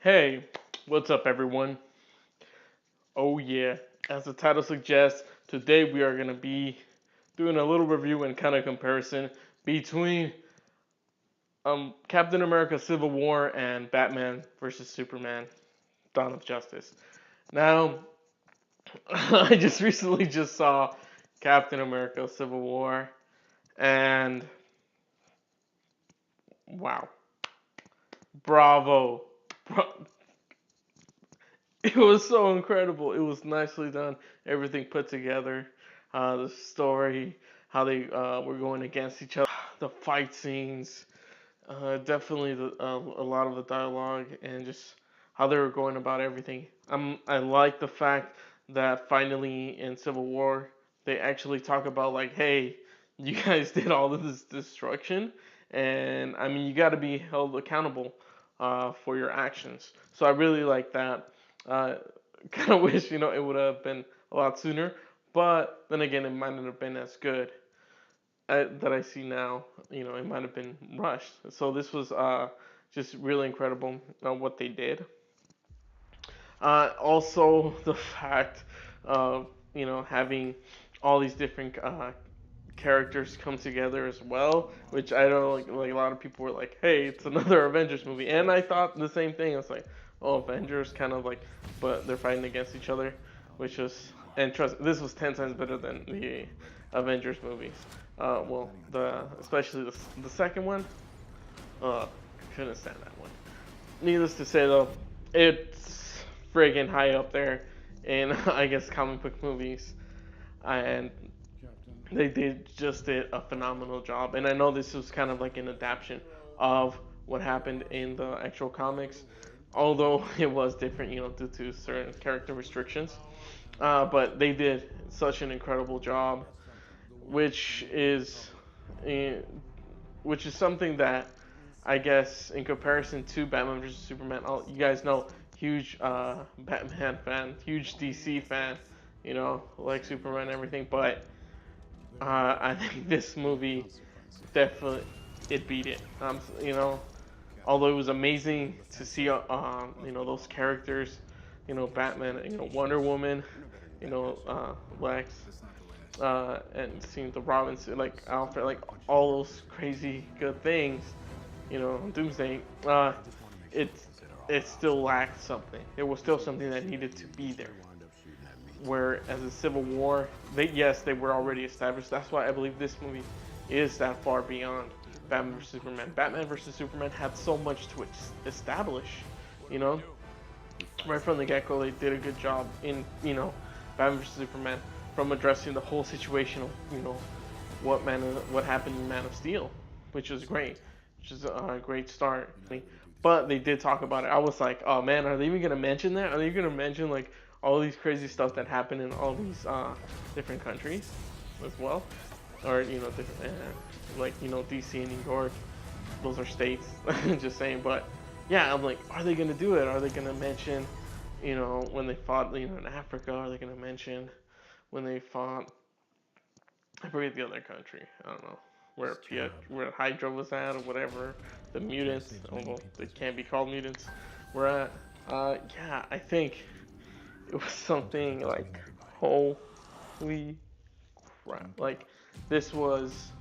Hey, what's up, everyone? Oh, yeah, as the title suggests, today we are going to be doing a little review and kind of comparison between Captain America Civil War and Batman versus Superman Dawn of Justice. Now, I just recently just saw Captain America Civil War, and wow, bravo. It was so incredible. It was nicely done. Everything put together. The story, how they were going against each other, the fight scenes, definitely a lot of the dialogue, and just how they were going about everything. I like the fact that finally in Civil War they actually talk about like, hey, you guys did all of this destruction, and I mean you got to be held accountable for your actions. So I really like that. Uh, kind of wish it would have been a lot sooner, but then again, it might not have been as good that I see now. It might have been rushed. So this was just really incredible what they did. Also, the fact of having all these different characters come together as well, which I don't like. A lot of people were like, "Hey, it's another Avengers movie," and I thought the same thing. I was like, "Oh, Avengers," kind of like, but they're fighting against each other, which was and trust this was 10 times better than the Avengers movies. Well, the especially the second one, couldn't stand that one. Needless to say, though, it's friggin' high up there in I guess comic book movies, and they did a phenomenal job. And I know this was kind of like an adaptation of what happened in the actual comics, although it was different, due to certain character restrictions. But they did such an incredible job, which is, uh, which is something that I guess in comparison to Batman vs Superman, you guys know, huge Batman fan, huge DC fan, like Superman and everything, but I think this movie definitely it beat it. Although it was amazing to see, those characters, Batman, Wonder Woman, Lex, and seeing the Robinson, like Alfred, like all those crazy good things, Doomsday. It it still lacked something. There was still something that needed to be there. Where as a Civil War, they were already established. That's why I believe this movie is that far beyond Batman vs Superman. Batman vs Superman had so much to establish, you know. Right from the get-go, they did a good job in Batman vs Superman from addressing the whole situation of what happened in Man of Steel, which was great, which is a great start. But they did talk about it. I was like, oh man, are they even gonna mention that? Are they gonna mention like all these crazy stuff that happened in all these different countries as well, or different, like DC and New York, those are states. Just saying, but yeah, I'm like, are they gonna do it? Are they gonna mention, when they fought, in Africa? Are they gonna mention when they fought? I forget the other country. I don't know where Hydra was at or whatever. The mutants, although they can't be called mutants, were at. Yeah, I think it was something like, holy crap! Like this was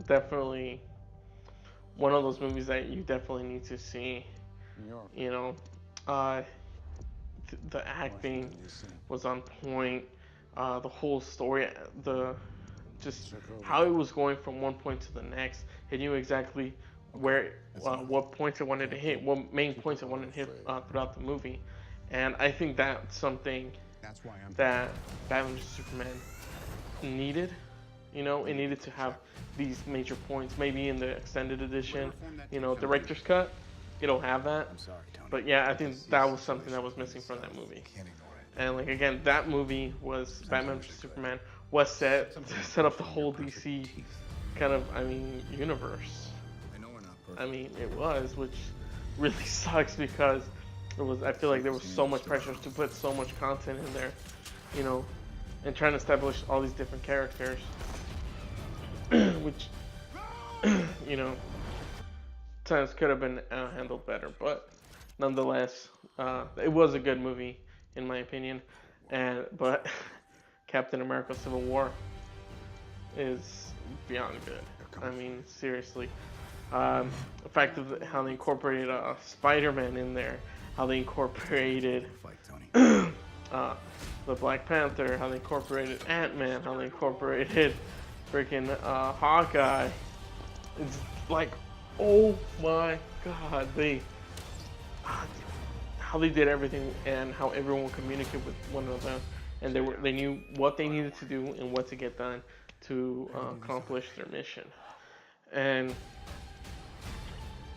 definitely one of those movies that you definitely need to see. You know, uh, the acting was on point. The whole story, the just how it was going from one point to the next. It knew exactly what points it wanted to hit, what main points it wanted to hit throughout the movie, and I think that's something that Batman vs Superman needed. It needed to have these major points. Maybe in the extended edition, director's cut, it'll have that. But yeah, I think that was something that was missing from that movie. And like again, that movie was Batman vs Superman was set up the whole DC kind of universe. I mean it was, which really sucks because I feel like there was so much pressure to put so much content in there, you know, and trying to establish all these different characters, which times could have been handled better, but nonetheless, it was a good movie in my opinion. But Captain America: Civil War is beyond good. I mean, seriously. The fact of how they incorporated Spider-Man in there, how they incorporated uh, the Black Panther, how they incorporated Ant-Man, how they incorporated freaking Hawkeye. It's like, oh my God, how they did everything and how everyone communicated with one another, and they knew what they needed to do and what to get done to accomplish their mission. And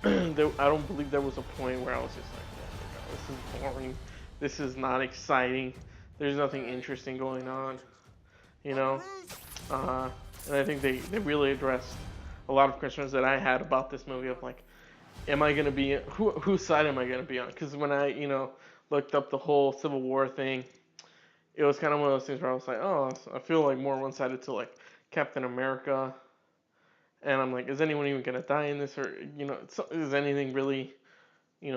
I don't believe there was a point where I was just like, oh my God, this is boring. This is not exciting. There's nothing interesting going on, you know. And I think they really addressed a lot of concerns that I had about this movie of like, am I gonna be whose side am I gonna be on? Because when I looked up the whole Civil War thing, it was kind of one of those things where I was like, oh, I feel like more one-sided to like Captain America, and I'm like, is anyone even gonna die in this, or is anything really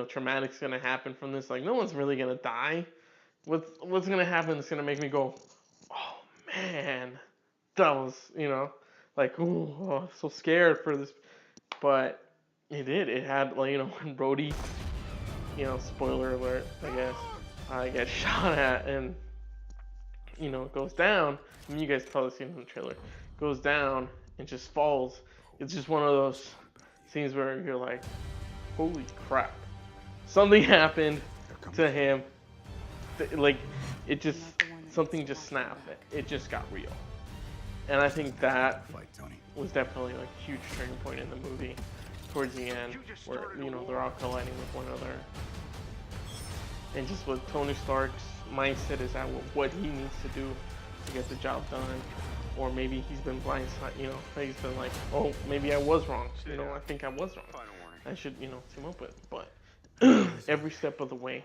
traumatic's gonna happen from this? Like, no one's really gonna die. What's gonna happen is gonna make me go, oh man, that was like, ooh, oh, so scared for this, but it did. It had like when Brody, spoiler alert, I guess, gets shot at and goes down. I mean, you guys probably seen it in the trailer. Goes down and just falls. It's just one of those scenes where you're like, holy crap, something happened to him. Like, it just something just snapped. It just got real. And I think that was definitely like a huge turning point in the movie towards the end, where they're all colliding with one another, and just what Tony Stark's mindset is at what he needs to do to get the job done, or maybe he's been blindsided. He's been like, oh, maybe I was wrong. I think I was wrong. I should team up with. But every step of the way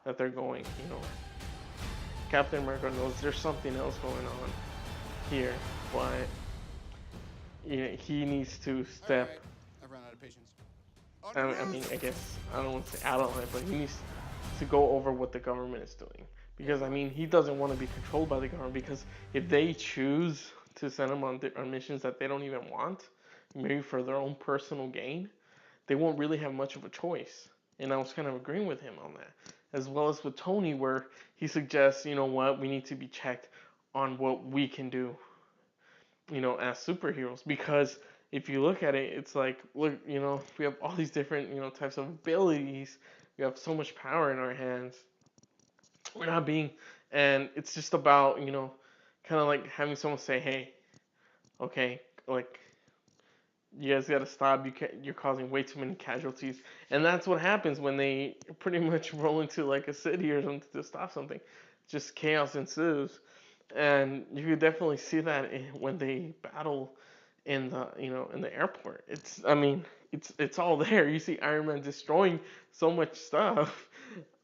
that they're going, Captain America knows there's something else going on here, but he needs to step. I've run out of patience. I mean, I guess I don't want to say out on it, but he needs to go over what the government is doing, because I mean, he doesn't want to be controlled by the government, because if they choose to send him on missions that they don't even want, maybe for their own personal gain, they won't really have much of a choice. And I was kind of agreeing with him on that, as well as with Tony, where he suggests, what, we need to be checked on what we can do, as superheroes. Because if you look at it, it's like, look, we have all these different, types of abilities. We have so much power in our hands. We're not being, and it's just about, kind of like having someone say, hey, okay, like, you guys gotta stop. You're causing way too many casualties, and that's what happens when they pretty much roll into like a city or something to stop something. Just chaos ensues, and you could definitely see that when they battle in the in the airport. I mean, it's all there. You see Iron Man destroying so much stuff.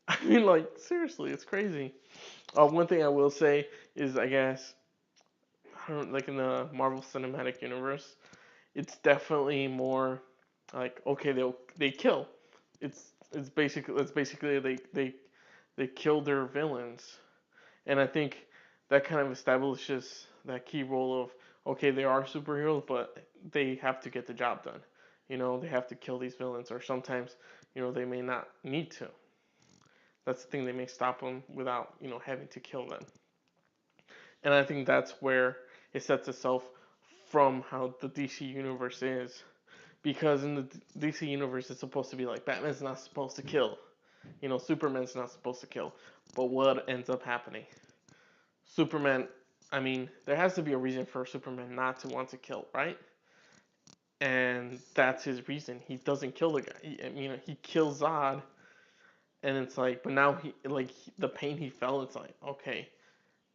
I mean, like, seriously, it's crazy. One thing I will say is, I guess, I don't, like, in the Marvel Cinematic Universe, it's definitely more like, okay, they kill. It's basically they kill their villains, and I think that kind of establishes that key role of, okay, they are superheroes, but they have to get the job done. They have to kill these villains, or sometimes they may not need to. That's the thing, they may stop them without having to kill them. And I think that's where it sets itself from how the DC universe is. Because in the DC universe, it's supposed to be like, Batman's not supposed to kill. Superman's not supposed to kill. But what ends up happening? Superman, I mean, there has to be a reason for Superman not to want to kill, right? And that's his reason. He doesn't kill the guy. He kills Zod. And it's like, but now the pain he felt, it's like, okay,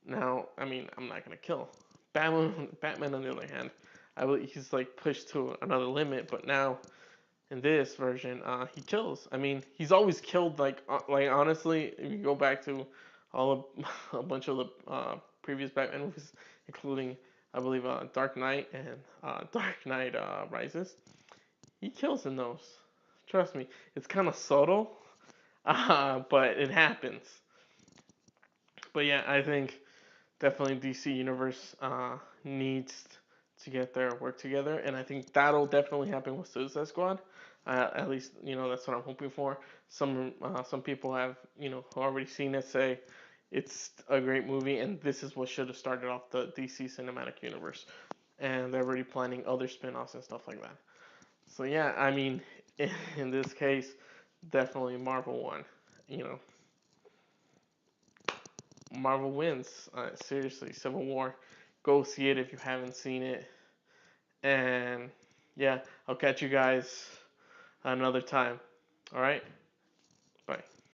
now, I mean, I'm not gonna kill. Batman, on the other hand, he's like pushed to another limit, but now in this version, he kills. I mean, he's always killed. Like honestly, if you go back to a bunch of the previous Batman movies, including I believe Dark Knight and Dark Knight Rises, he kills in those. Trust me, it's kind of subtle. but it happens. But yeah, I think definitely DC Universe needs to get their work together, and I think that'll definitely happen with Suicide Squad. At least that's what I'm hoping for. Some people have already seen it say it's a great movie, and this is what should have started off the DC cinematic universe. And they're already planning other spin-offs and stuff like that. So yeah, I mean, in this case, definitely Marvel won. You know, Marvel wins. Seriously, Civil War. Go see it if you haven't seen it. And yeah, I'll catch you guys another time. All right.